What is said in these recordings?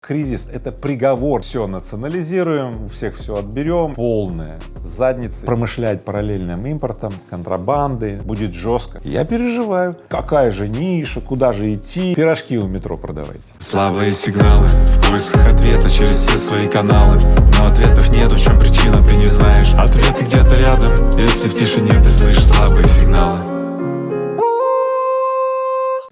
Кризис — это приговор. Все национализируем, у всех все отберем. Полная задница. Промышлять параллельным импортом, контрабанды будет жестко. Я переживаю. Какая же ниша, куда же идти? Пирожки у метро продавайте. Слабые сигналы, в поисках ответа через все свои каналы. Но ответов нету, в чем причина, ты не знаешь. Ответы где-то рядом, если в тишине ты слышишь слабые сигналы.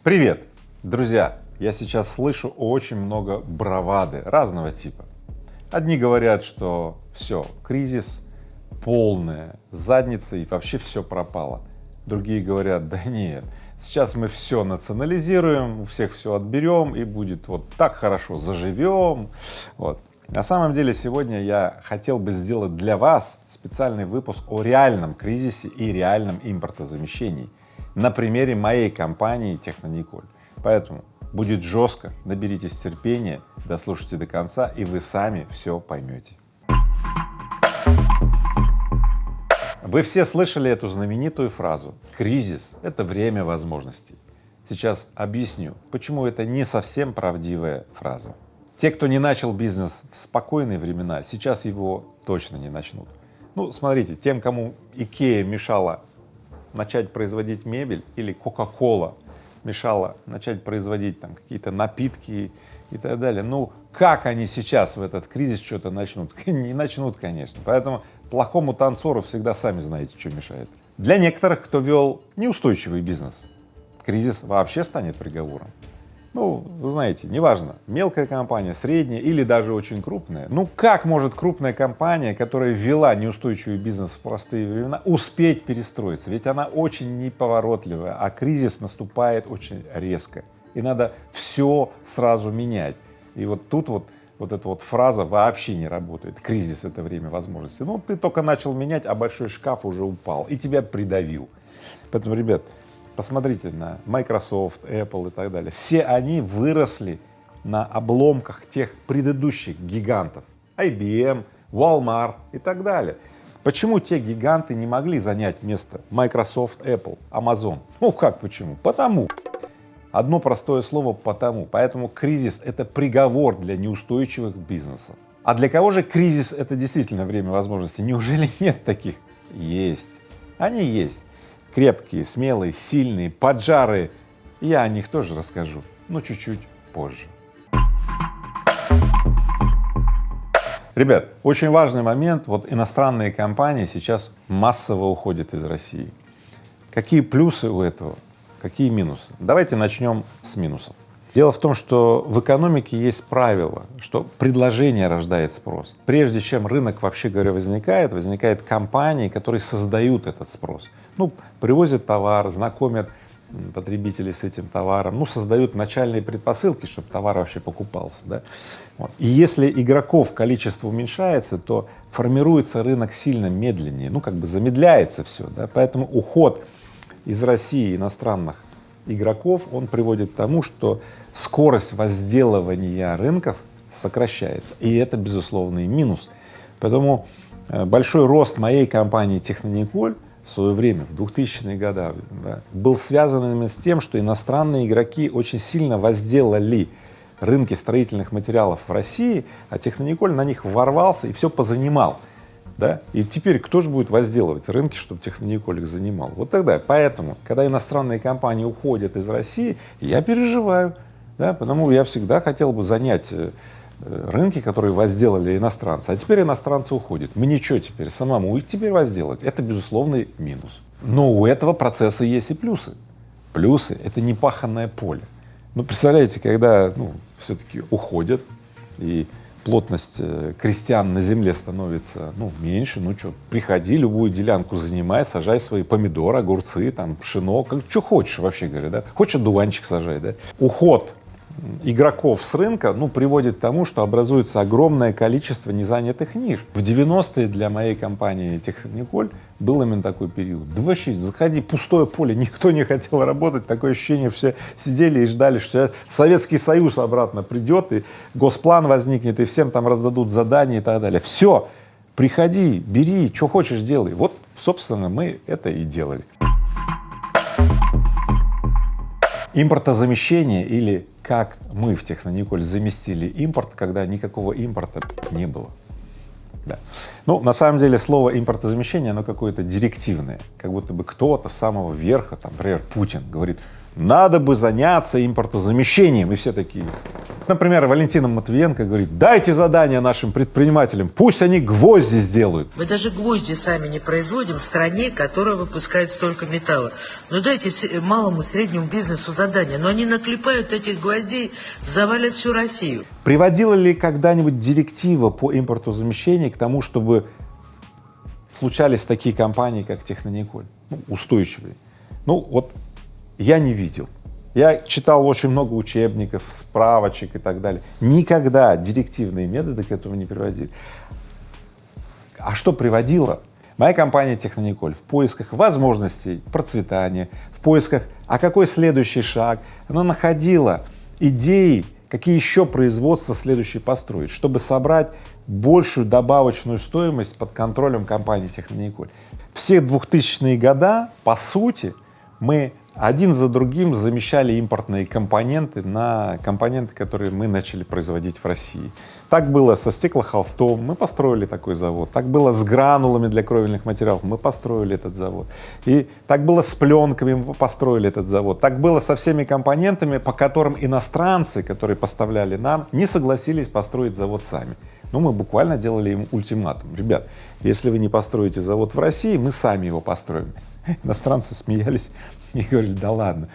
Привет, друзья! Я сейчас слышу очень много бравады разного типа. Одни говорят, что все, кризис, полная задница и вообще все пропало. Другие говорят, да нет, сейчас мы все национализируем, у всех все отберем и будет вот так хорошо, заживем. Вот. На самом деле сегодня я хотел бы сделать для вас специальный выпуск о реальном кризисе и реальном импортозамещении на примере моей компании Технониколь. Поэтому будет жестко, наберитесь терпения, дослушайте до конца, и вы сами все поймете. Вы все слышали эту знаменитую фразу: кризис — это время возможностей. Сейчас объясню, почему это не совсем правдивая фраза. Те, кто не начал бизнес в спокойные времена, сейчас его точно не начнут. Ну, смотрите, тем, кому Икея мешала начать производить мебель, или Кока-кола мешала начать производить там какие-то напитки и так далее. Ну, как они сейчас в этот кризис что-то начнут? Не начнут, конечно. Поэтому плохому танцору всегда сами знаете, что мешает. Для некоторых, кто вел неустойчивый бизнес, кризис вообще станет приговором. Ну, вы знаете, неважно, мелкая компания, средняя или даже очень крупная. Ну, как может крупная компания, которая вела неустойчивый бизнес в простые времена, успеть перестроиться? Ведь она очень неповоротливая, а кризис наступает очень резко. И надо все сразу менять. И вот тут вот эта вот фраза вообще не работает. Кризис — это время возможностей. Ну, ты только начал менять, а большой шкаф уже упал и тебя придавил. Поэтому, ребят, посмотрите на Microsoft, Apple и так далее. Все они выросли на обломках тех предыдущих гигантов. IBM, Walmart и так далее. Почему те гиганты не могли занять место Microsoft, Apple, Amazon? Ну как почему? Потому. Одно простое слово — потому. Поэтому кризис — это приговор для неустойчивых бизнесов. А для кого же кризис — это действительно время возможностей? Неужели нет таких? Есть. Они есть. Крепкие, смелые, сильные, поджарые. Я о них тоже расскажу, но чуть-чуть позже. Ребят, очень важный момент. Вот иностранные компании сейчас массово уходят из России. Какие плюсы у этого, какие минусы? Давайте начнем с минусов. Дело в том, что в экономике есть правило, что предложение рождает спрос. Прежде чем рынок, вообще говоря, возникают компании, которые создают этот спрос. Ну, привозят товар, знакомят потребителей с этим товаром, ну, создают начальные предпосылки, чтобы товар вообще покупался, да? Вот. И если игроков количество уменьшается, то формируется рынок сильно медленнее, ну, как бы замедляется все, да? Поэтому уход из России иностранных игроков, он приводит к тому, что скорость возделывания рынков сокращается, и это безусловный минус. Поэтому большой рост моей компании Технониколь в свое время, в 2000-е годы, да, был связан именно с тем, что иностранные игроки очень сильно возделали рынки строительных материалов в России, а Технониколь на них ворвался и все позанимал. Да? И теперь кто же будет возделывать рынки, чтобы Технониколь их занимал? Вот тогда. Поэтому, когда иностранные компании уходят из России, я переживаю, да? Потому я всегда хотел бы занять рынки, которые возделали иностранцы, а теперь иностранцы уходят. Мне что теперь, самому их теперь возделать? Это безусловный минус. Но у этого процесса есть и плюсы. Плюсы — это непаханное поле. Ну, представляете, когда все-таки уходят и плотность крестьян на земле становится, меньше, что, приходи, любую делянку занимай, сажай свои помидоры, огурцы, там, пшено, как, что хочешь, вообще говоря, да, хочешь одуванчик сажай, да. Уход игроков с рынка, приводит к тому, что образуется огромное количество незанятых ниш. В 90-е для моей компании Технониколь был именно такой период. Да вообще, заходи, пустое поле, никто не хотел работать, такое ощущение, все сидели и ждали, что Советский Союз обратно придет, и госплан возникнет, и всем там раздадут задания и так далее. Все, приходи, бери, что хочешь делай. Вот, собственно, мы это и делали. Импортозамещение или как мы в Технониколь заместили импорт, когда никакого импорта не было. Да. Ну, на самом деле слово импортозамещение, оно какое-то директивное, как будто бы кто-то с самого верха, там, например, Путин говорит, надо бы заняться импортозамещением, и все такие. Например, Валентина Матвиенко говорит, дайте задание нашим предпринимателям, пусть они гвозди сделают. Мы даже гвозди сами не производим в стране, которая выпускает столько металла. Но дайте малому и среднему бизнесу задание, но они наклепают этих гвоздей, завалят всю Россию. Приводила ли когда-нибудь директива по импортозамещению к тому, чтобы случались такие компании, как Технониколь, устойчивые? Ну вот я не видел. Я читал очень много учебников, справочек и так далее. Никогда директивные методы к этому не приводили. А что приводило? Моя компания Технониколь в поисках возможностей процветания, в поисках, а какой следующий шаг, она находила идеи, какие еще производства следующие построить, чтобы собрать большую добавочную стоимость под контролем компании Технониколь. Все 2000-е годы, по сути, мы один за другим замещали импортные компоненты на компоненты, которые мы начали производить в России. Так было со стеклохолстом, мы построили такой завод, так было с гранулами для кровельных материалов, мы построили этот завод, и так было с пленками, мы построили этот завод, так было со всеми компонентами, по которым иностранцы, которые поставляли нам, не согласились построить завод сами. Ну, мы буквально делали им ультиматум. Ребят, если вы не построите завод в России, мы сами его построим. Иностранцы смеялись и говорили, да ладно,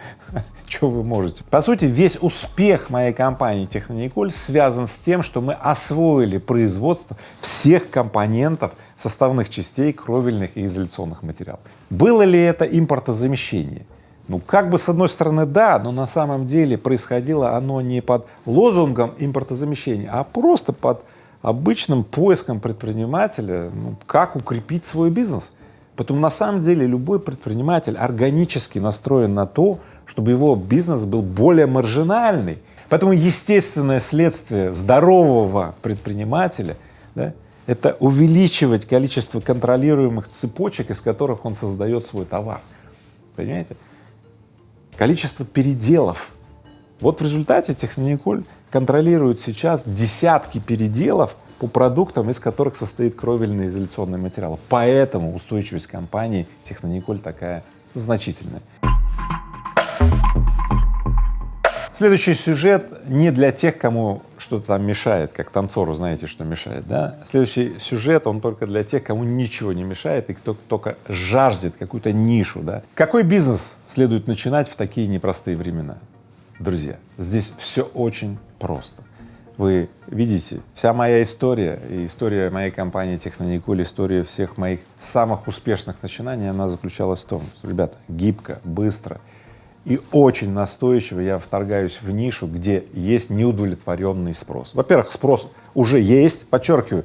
что вы можете. По сути, весь успех моей компании Технониколь связан с тем, что мы освоили производство всех компонентов, составных частей кровельных и изоляционных материалов. Было ли это импортозамещение? Ну, как бы с одной стороны да, но на самом деле происходило оно не под лозунгом импортозамещения, а просто под обычным поиском предпринимателя, как укрепить свой бизнес. Поэтому на самом деле любой предприниматель органически настроен на то, чтобы его бизнес был более маржинальный. Поэтому естественное следствие здорового предпринимателя, да, это увеличивать количество контролируемых цепочек, из которых он создает свой товар. Понимаете? Количество переделов. Вот в результате Технониколь контролирует сейчас десятки переделов по продуктам, из которых состоит кровельный изоляционный материал. Поэтому устойчивость компании Технониколь такая значительная. Следующий сюжет не для тех, кому что-то там мешает, как танцору, знаете, что мешает, да? Следующий сюжет, он только для тех, кому ничего не мешает и кто только жаждет какую-то нишу, да? Какой бизнес следует начинать в такие непростые времена? Друзья, здесь все очень просто. Вы видите, вся моя история и история моей компании Технониколь, история всех моих самых успешных начинаний, она заключалась в том, что, ребята, гибко, быстро и очень настойчиво я вторгаюсь в нишу, где есть неудовлетворенный спрос. Во-первых, спрос уже есть, подчеркиваю,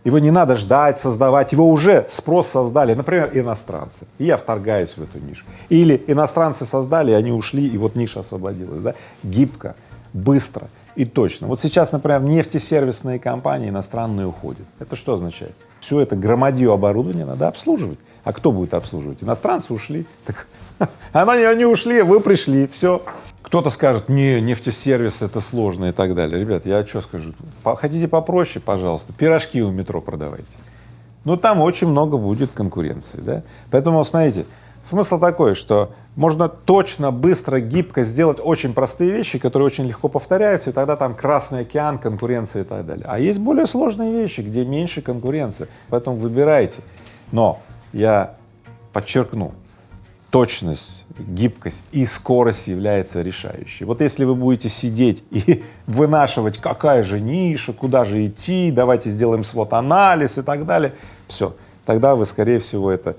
его не надо ждать, создавать, его уже спрос создали, например, иностранцы, и я вторгаюсь в эту нишу. Или иностранцы создали, они ушли, и вот ниша освободилась, да? Гибко, быстро и точно. Вот сейчас, например, нефтесервисные компании иностранные уходят. Это что означает? Все это громадье оборудования надо обслуживать. А кто будет обслуживать? Иностранцы ушли. Так они ушли, вы пришли, все. Кто-то скажет, не, нефтесервис это сложно и так далее. Ребят, я что скажу? Хотите попроще, пожалуйста, пирожки у метро продавайте. Но там очень много будет конкуренции, да? Поэтому, смотрите, смысл такой, что можно точно, быстро, гибко сделать очень простые вещи, которые очень легко повторяются, и тогда там Красный океан, конкуренция и так далее. А есть более сложные вещи, где меньше конкуренции, поэтому выбирайте. Но я подчеркну, точность, гибкость и скорость является решающей. Вот если вы будете сидеть и вынашивать, какая же ниша, куда же идти, давайте сделаем свод-анализ и так далее, все, тогда вы, скорее всего, это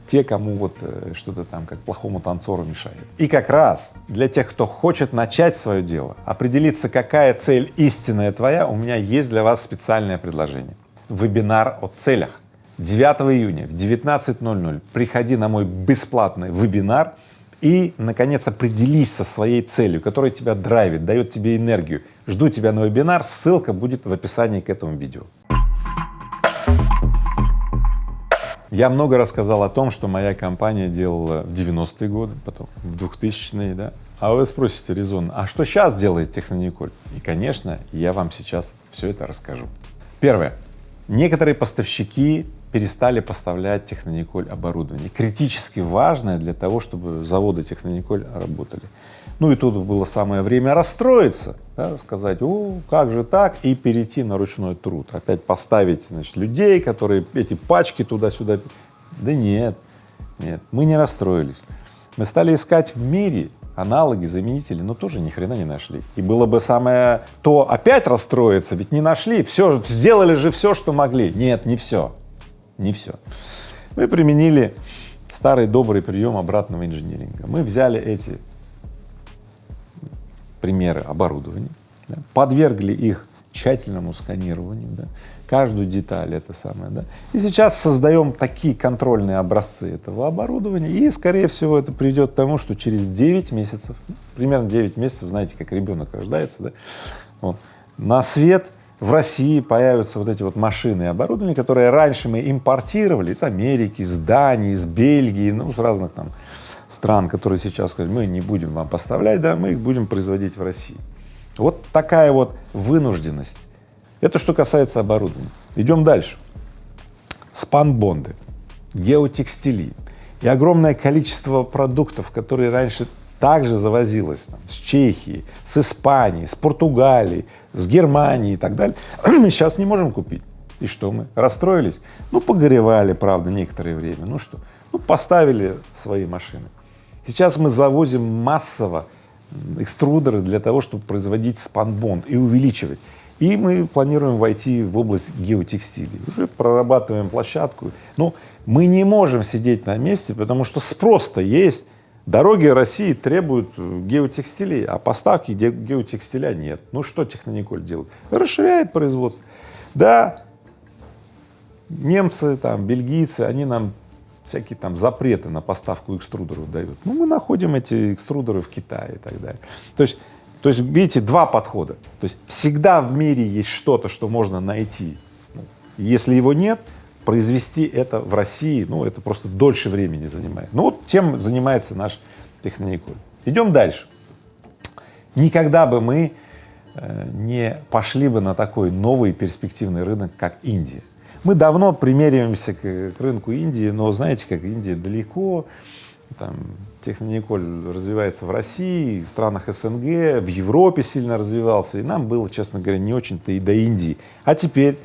те, кому вот что-то там как плохому танцору мешает. И как раз для тех, кто хочет начать свое дело, определиться, какая цель истинная твоя, у меня есть для вас специальное предложение. Вебинар о целях. 9 июня в 19:00 приходи на мой бесплатный вебинар и, наконец, определись со своей целью, которая тебя драйвит, дает тебе энергию. Жду тебя на вебинар, ссылка будет в описании к этому видео. Я много рассказал о том, что моя компания делала в 90-е годы, потом в 2000-е, да. А вы спросите резонно, а что сейчас делает Технониколь? И, конечно, я вам сейчас все это расскажу. Первое. Некоторые поставщики перестали поставлять Технониколь оборудование, критически важное для того, чтобы заводы Технониколь работали. Ну и тут было самое время расстроиться, да, сказать: о, как же так, и перейти на ручной труд, опять поставить, значит, людей, которые эти пачки туда-сюда. Да нет, мы не расстроились. Мы стали искать в мире аналоги, заменители, но тоже ни хрена не нашли. И было бы самое то опять расстроиться, ведь не нашли, все, сделали же все, что могли. Нет, не все. Мы применили старый добрый прием обратного инжиниринга. Мы взяли эти примеры оборудования, да, подвергли их тщательному сканированию, да, каждую деталь это самое, да, и сейчас создаем такие контрольные образцы этого оборудования, и, скорее всего, это приведет к тому, что через 9 месяцев, примерно 9 месяцев, знаете, как ребенок рождается, да, вот, на свет в России появятся вот эти вот машины и оборудование, которые раньше мы импортировали из Америки, из Дании, из Бельгии, ну, с разных там стран, которые сейчас сказали: мы не будем вам поставлять, да, мы их будем производить в России. Вот такая вот вынужденность. Это что касается оборудования. Идем дальше. Спанбонды, геотекстили и огромное количество продуктов, которые раньше также завозилось там, с Чехии, с Испании, с Португалии, с Германии и так далее, мы сейчас не можем купить. И что мы? Расстроились? Ну, погоревали, правда, некоторое время. Ну что? Ну, поставили свои машины. Сейчас мы завозим массово экструдеры для того, чтобы производить спанбонд и увеличивать. И мы планируем войти в область геотекстилей. Уже прорабатываем площадку. Но мы не можем сидеть на месте, потому что спрос-то есть. Дороги России требуют геотекстилей, а поставки геотекстиля нет. Ну что Технониколь делает? Расширяет производство. Да, немцы, там, бельгийцы, они нам всякие там запреты на поставку экструдеров дают. Ну, мы находим эти экструдеры в Китае и так далее. То есть, видите, два подхода. То есть всегда в мире есть что-то, что можно найти. Если его нет, произвести это в России, ну, это просто дольше времени занимает. Ну, вот тем занимается наш Технониколь. Идем дальше. Никогда бы мы не пошли бы на такой новый перспективный рынок, как Индия. Мы давно примериваемся к рынку Индии, но знаете, как Индия далеко, там Технониколь развивается в России, в странах СНГ, в Европе сильно развивался, и нам было, честно говоря, не очень-то и до Индии. А теперь,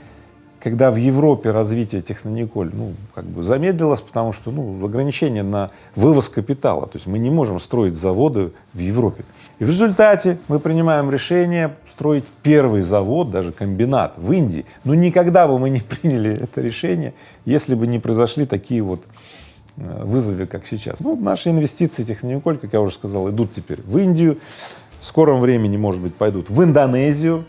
когда в Европе развитие Технониколь, ну, как бы замедлилось, потому что, ну, ограничения на вывоз капитала, то есть мы не можем строить заводы в Европе. И в результате мы принимаем решение строить первый завод, даже комбинат в Индии. Но никогда бы мы не приняли это решение, если бы не произошли такие вот вызовы, как сейчас. Ну, наши инвестиции Технониколь, как я уже сказал, идут теперь в Индию, в скором времени, может быть, пойдут в Индонезию,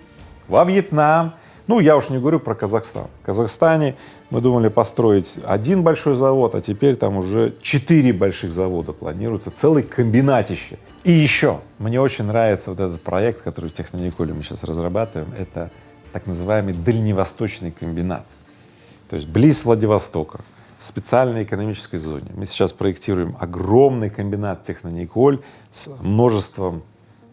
во Вьетнам. Ну, я уж не говорю про Казахстан. В Казахстане мы думали построить один большой завод, а теперь там уже 4 больших завода планируется, целый комбинатище. И еще мне очень нравится вот этот проект, который в Технониколе мы сейчас разрабатываем, это так называемый дальневосточный комбинат. То есть близ Владивостока, в специальной экономической зоне. Мы сейчас проектируем огромный комбинат Технониколь с множеством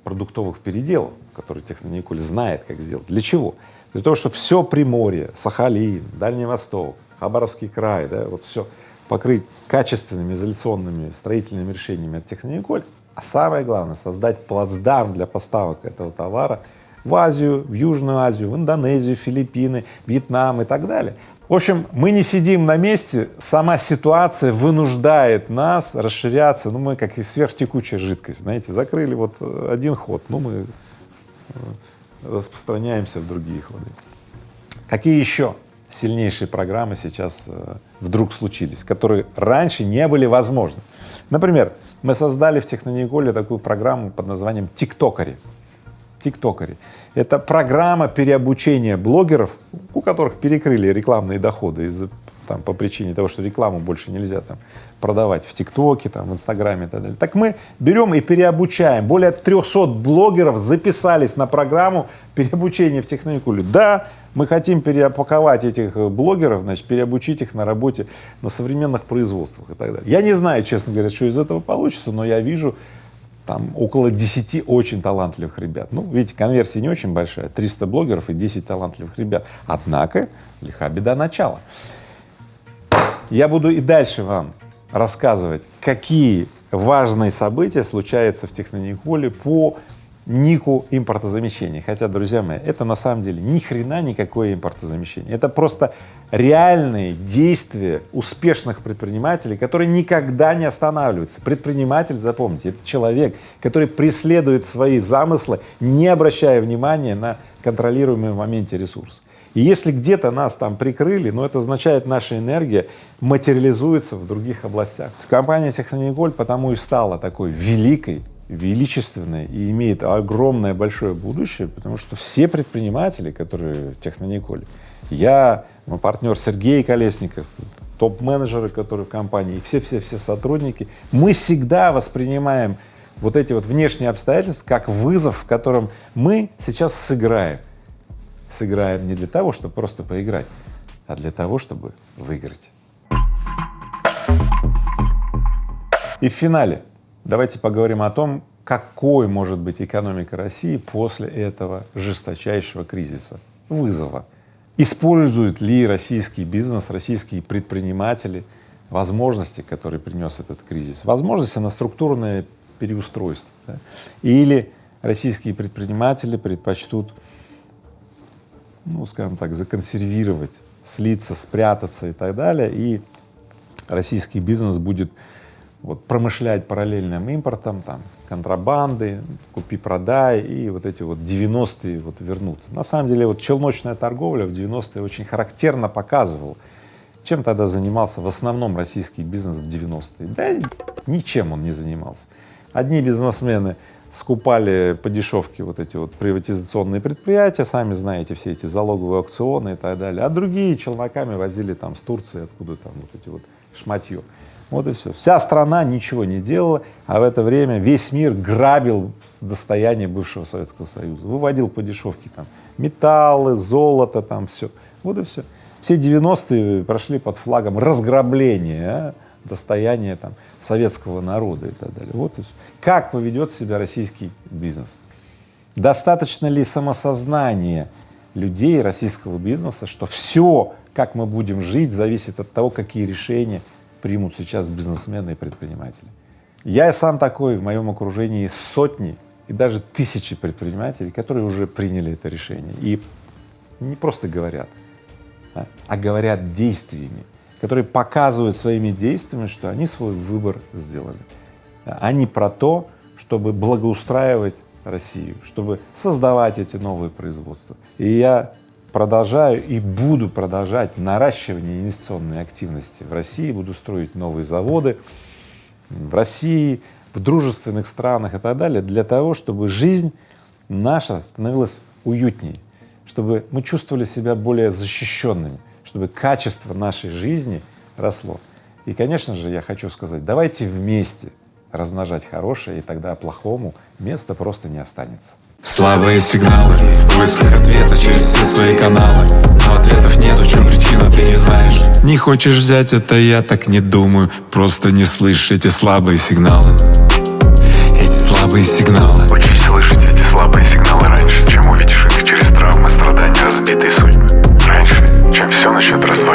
продуктовых переделов, которые Технониколь знает, как сделать. Для чего? Для того, чтобы все Приморье, Сахалин, Дальний Восток, Хабаровский край, да, вот все покрыть качественными изоляционными строительными решениями от Технониколь, а самое главное — создать плацдарм для поставок этого товара в Азию, в Южную Азию, в Индонезию, Филиппины, Вьетнам и так далее. В общем, мы не сидим на месте, сама ситуация вынуждает нас расширяться, ну, мы как и сверхтекучая жидкость, знаете, закрыли вот один ход, ну, мы распространяемся в другие ходы. Какие еще сильнейшие программы сейчас вдруг случились, которые раньше не были возможны? Например, мы создали в Технониколе такую программу под названием «Тиктокари». Тиктокари — это программа переобучения блогеров, у которых перекрыли рекламные доходы из-за там по причине того, что рекламу больше нельзя там продавать в ТикТоке, там, в Инстаграме и так далее. Так мы берем и переобучаем. Более 300 блогеров записались на программу переобучения в Техноникуле. Да, мы хотим переопаковать этих блогеров, значит, переобучить их на работе на современных производствах и так далее. Я не знаю, честно говоря, что из этого получится, но я вижу там около 10 очень талантливых ребят. Ну, видите, конверсия не очень большая, 300 блогеров и 10 талантливых ребят. Однако, лиха беда начала. Я буду и дальше вам рассказывать, какие важные события случаются в Технониколе по нику импортозамещения. Хотя, друзья мои, это на самом деле ни хрена никакое импортозамещение. Это просто реальные действия успешных предпринимателей, которые никогда не останавливаются. Предприниматель, запомните, это человек, который преследует свои замыслы, не обращая внимания на контролируемые в моменте ресурсы. И если где-то нас там прикрыли, ну, это означает, наша энергия материализуется в других областях. Компания Технониколь потому и стала такой великой, величественной и имеет огромное большое будущее, потому что все предприниматели, которые в Технониколе, я, мой партнер Сергей Колесников, топ-менеджеры, которые в компании, и все сотрудники, мы всегда воспринимаем вот эти вот внешние обстоятельства как вызов, в котором мы сейчас сыграем. Сыграем не для того, чтобы просто поиграть, а для того, чтобы выиграть. И в финале давайте поговорим о том, какой может быть экономика России после этого жесточайшего кризиса, вызова. Использует ли российский бизнес, российские предприниматели возможности, которые принес этот кризис, возможности на структурное переустройство, да? Или российские предприниматели предпочтут, ну, скажем так, законсервировать, слиться, спрятаться и так далее, и российский бизнес будет вот промышлять параллельным импортом, там, контрабанды, купи-продай, и вот эти вот 90-е вот вернутся. На самом деле вот челночная торговля в 90-е очень характерно показывала, чем тогда занимался в основном российский бизнес в 90-е. Да ничем он не занимался. Одни бизнесмены скупали по дешевке вот эти вот приватизационные предприятия, сами знаете, все эти залоговые аукционы и так далее, а другие челноками возили там с Турции, откуда там вот эти вот шматье. Вот и все. Вся страна ничего не делала, а в это время весь мир грабил достояние бывшего Советского Союза, выводил по дешевке там металлы, золото, там все. Вот и все. Все 90-е прошли под флагом разграбления достояния там советского народа и так далее. Вот и все. Как поведет себя российский бизнес? Достаточно ли самосознания людей российского бизнеса, что все, как мы будем жить, зависит от того, какие решения примут сейчас бизнесмены и предприниматели. Я сам такой, в моем окружении сотни и даже тысячи предпринимателей, которые уже приняли это решение и не просто говорят, а говорят действиями, которые показывают своими действиями, что они свой выбор сделали. Они про то, чтобы благоустраивать Россию, чтобы создавать эти новые производства. И я продолжаю и буду продолжать наращивание инвестиционной активности в России, буду строить новые заводы в России, в дружественных странах и так далее, для того, чтобы жизнь наша становилась уютнее, чтобы мы чувствовали себя более защищенными, чтобы качество нашей жизни росло. И, конечно же, я хочу сказать, давайте вместе размножать хорошее, и тогда плохому места просто не останется. Слабые сигналы в поисках ответа через все свои каналы. Но ответов нет, в чем причина, ты не знаешь. Не хочешь взять это, я так не думаю. Просто не слышишь эти слабые сигналы. Эти слабые сигналы. Учись слышать эти слабые сигналы раньше, чем увидишь их через травмы, страдания, разбитые судьбы. Раньше, чем все начнет разваливаться.